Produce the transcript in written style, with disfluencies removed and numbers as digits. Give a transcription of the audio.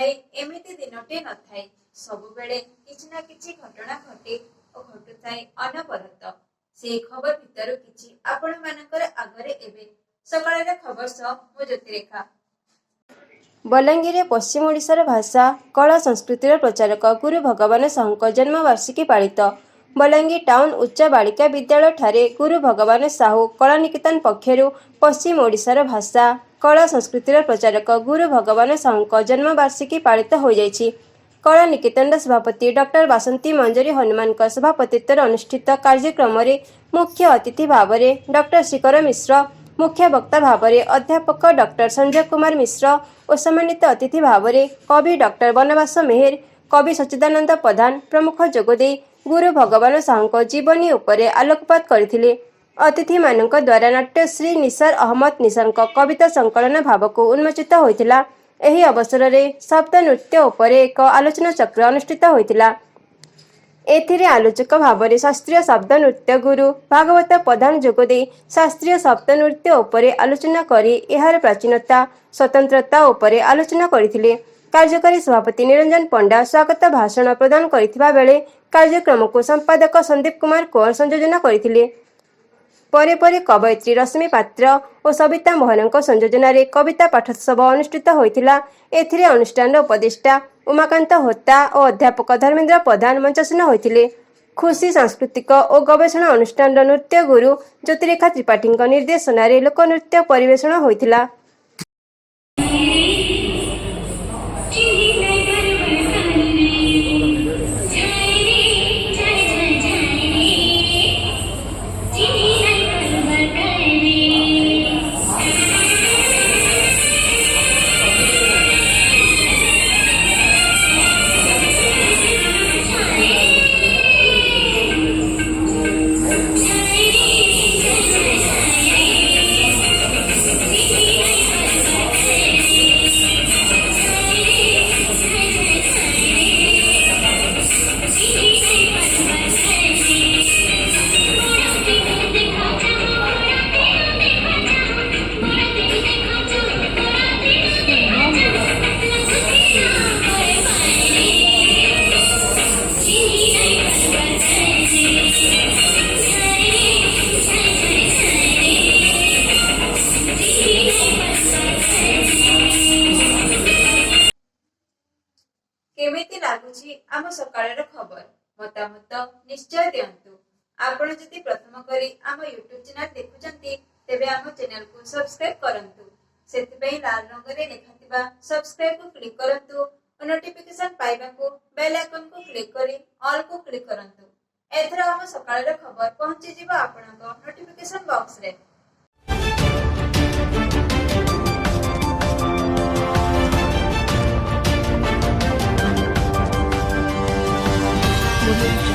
भाई एमिति दिनटे न थाए सबुबेले किछि ना किछि घटना घटे ओ घटुथाए अनवरत से खबर भितरु किछि आपण मानकर आगरे एबे सकाळर खबर सह मो ज्योतिरेखा। बलांगीर पश्चिम ओडिशार भाषा कला संस्कृतिर प्रचारक गुरु भगवान साहूଙ୍କ जन्मवार्षिकी पालित। बलांगीर टाउन उच्च बालिका विद्यालय ठारे गुरु भगवान साहू कला निकेतन पक्षरु पश्चिम ओडिशार भाषा कला संस्कृतिर प्रचारक गुरु भगवान साहूଙ୍କ जन्मवार्षिकी पालित हो जाइछि। कला निकेतन सभापति डॉक्टर बासंती मंजरी हनुमान सभापतित्व अनुष्ठित कार्यक्रम में मुख्य अतिथि भाव में डॉक्टर शिखर मिश्र, मुख्य वक्ता भाव में अध्यापक डॉक्टर संजय कुमार मिश्र और सम्मानित अतिथि भाव में कवि डॉक्टर बनवास मेहर, कवि सच्चिदानंद प्रधान प्रमुख जोगदे गुरु भगवान साहूଙ୍କ जीवनी उपरे आलोकपात करथिले। अतिथि मानक द्वारा नाट्यश्री निसार अहमद निसारଙ୍କ कविता संकलन भावक उन्मोचित होइथिला। एही अवसर में शब्द नृत्य उपरे एक आलोचना चक्र अनुष्ठित होइथिला। एथिरे आलोचक भाव में शास्त्रीय शब्द नृत्य गुरु भागवत प्रधान जोगदे शास्त्रीय शब्द नृत्य उपरे आलोचना करी एहार प्राचीनता स्वतंत्रता उपरे आलोचना करथिले। कार्यकारी सभापति निरंजन पंडा स्वागत भाषण प्रदान करथिबा बेले कार्यक्रम को संपादक संदीप कुमार कोर संयोजन करथिले। परे परे कवयित्री रश्मि पात्र और सविता मोहन संयोजन में कविता पाठोत्सव अनुष्ठित होइथिला। एथिरे अनुष्ठान उपदेष्टा उमाकांत होता और अध्यापक धर्मेंद्र प्रधान मंचासन होइथिले। खुशी सांस्कृतिक और गवेषणा अनुष्ठान नृत्य गुरु ज्योतिरेखा त्रिपाठी निर्देशन में लोकनृत्य परिवेषण होइथिला। केमिति लागुछि आम सकाळर खबर मतामत निश्चय दियंतु। आपण जदि प्रथम करी आम YouTube चैनल देखुचंती तेबे आम चैनल को सब्सक्राइब करंतु। सेति पई लाल रंग रे लेखाथिबा सब्सक्राइब को क्लिक करंतु और नोटिफिकेशन पाइबा को बेल आइकन को क्लिक करी ऑल को क्लिक करंतु। एथर आम सकाळर खबर पहुंची जिबा आपनक नोटिफिकेशन बॉक्स रे। Thank you.